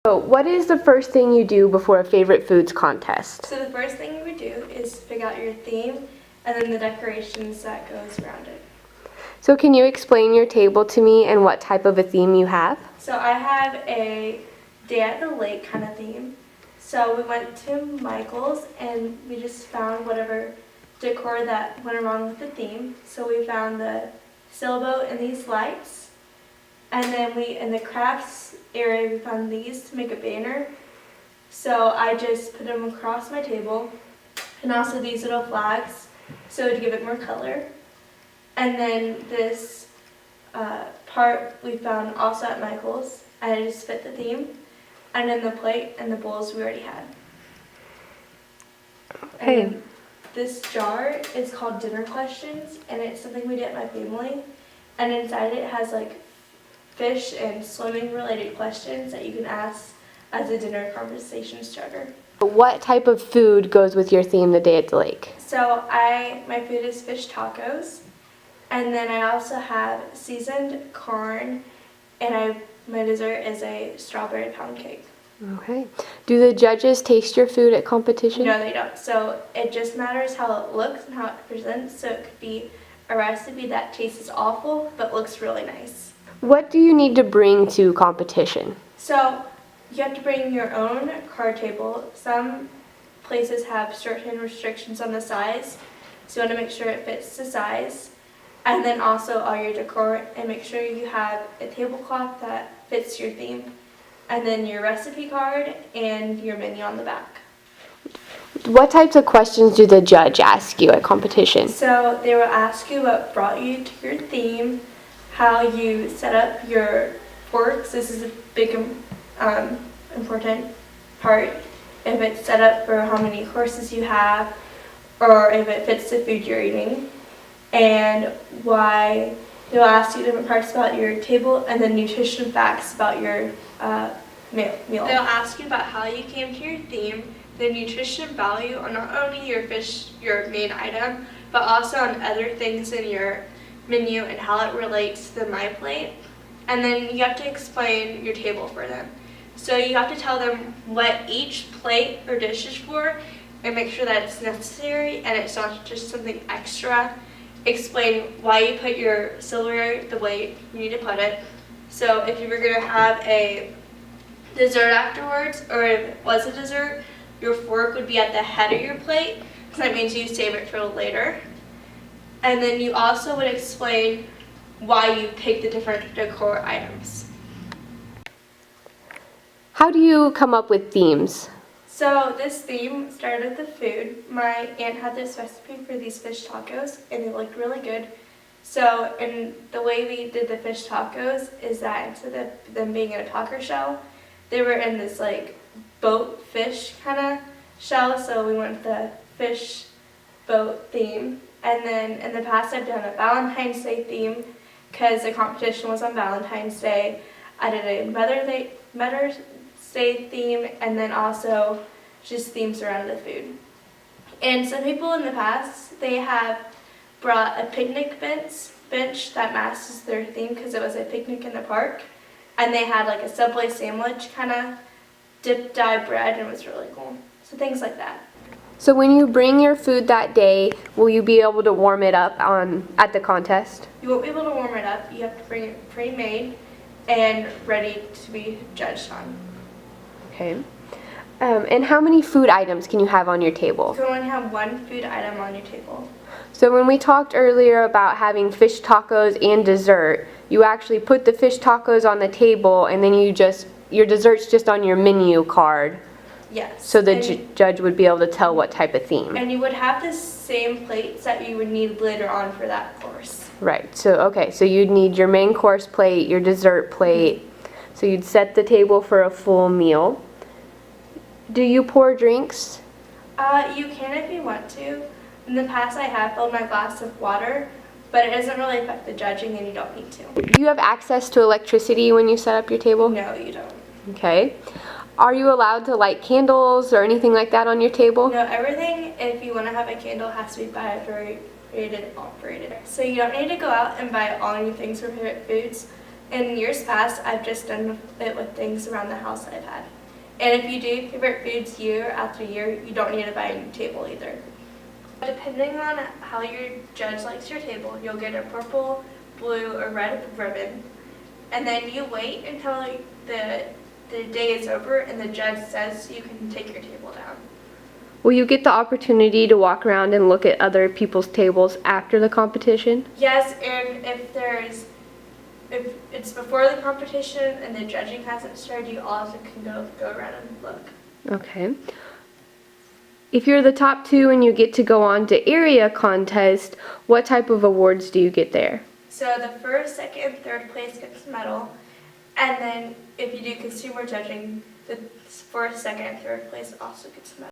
So what is the first thing you do before a favorite foods contest? So the first thing you would do is pick out your theme and then the decorations that goes around it. So can you explain your table to me and what type of a theme you have? So I have a day at the lake kind of theme. So we went to Michael's and we just found whatever decor that went along with the theme. So we found the sailboat and these lights. And then in the crafts area, we found these to make a banner. So I just put them across my table, and also these little flags, so to give it more color. And then this part we found also at Michael's, and it just fit the theme. And then the plate and the bowls we already had. Okay. And this jar is called Dinner Questions, and it's something we did at my family. And inside it has like fish and swimming related questions that you can ask as a dinner conversation starter. What type of food goes with your theme, the day at the lake? So my food is fish tacos, and then I also have seasoned corn, and my dessert is a strawberry pound cake. Okay. Do the judges taste your food at competition? No, they don't. So it just matters how it looks and how it presents. So it could be a recipe that tastes awful but looks really nice. What do you need to bring to competition? So you have to bring your own card table. Some places have certain restrictions on the size, so you want to make sure it fits the size. And then also all your decor, and make sure you have a tablecloth that fits your theme. And then your recipe card and your menu on the back. What types of questions do the judge ask you at competition? So they will ask you what brought you to your theme, how you set up your forks. This is a big important part. If it's set up for how many courses you have, or if it fits the food you're eating, and why. They'll ask you different parts about your table, and then nutrition facts about your meal. They'll ask you about how you came to your theme, the nutrition value on not only your fish, your main item, but also on other things in your menu and how it relates to the My Plate. And then you have to explain your table for them. So you have to tell them what each plate or dish is for, and make sure that it's necessary and it's not just something extra. Explain why you put your silverware the way you need to put it. So if you were going to have a dessert afterwards, or if it was a dessert, your fork would be at the head of your plate, so that means you save it for later. And then you also would explain why you picked the different decor items. How do you come up with themes? So this theme started with the food. My aunt had this recipe for these fish tacos, and they looked really good. So, and the way we did the fish tacos is that instead of them being in a taco shell, they were in this like boat fish kind of shell. So we went with the fish boat theme. And then in the past I've done a Valentine's Day theme because the competition was on Valentine's Day. I did a Mother's Day theme, and then also just themes around the food. And some people in the past, they have brought a picnic bench that matches their theme because it was a picnic in the park. And they had like a Subway sandwich kind of dip-dye bread, and it was really cool. So things like that. So when you bring your food that day, will you be able to warm it up at the contest? You won't be able to warm it up. You have to bring it pre-made and ready to be judged on. Okay. And how many food items can you have on your table? You can only have one food item on your table. So when we talked earlier about having fish tacos and dessert, you actually put the fish tacos on the table, and then your dessert's just on your menu card. Yes. So the judge would be able to tell what type of theme. And you would have the same plates that you would need later on for that course. Right. So you'd need your main course plate, your dessert plate. So you'd set the table for a full meal. Do you pour drinks? You can if you want to. In the past I have filled my glass with water, but it doesn't really affect the judging, and you don't need to. Do you have access to electricity when you set up your table? No, you don't. Okay. Are you allowed to light candles or anything like that on your table? No, everything, if you want to have a candle, has to be battery rated operated. So you don't need to go out and buy all new things for favorite foods. In years past, I've just done it with things around the house that I've had. And if you do favorite foods year after year, you don't need to buy a new table either. Depending on how your judge likes your table, you'll get a purple, blue, or red ribbon. And then you wait until the day is over and the judge says you can take your table down. Will you get the opportunity to walk around and look at other people's tables after the competition? Yes, and if it's before the competition and the judging hasn't started, you also can go around and look. Okay. If you're the top 2 and you get to go on to area contest, what type of awards do you get there? So the first, second, third place gets a medal, and then if you do consumer judging, the first, second, and third place also gets a medal.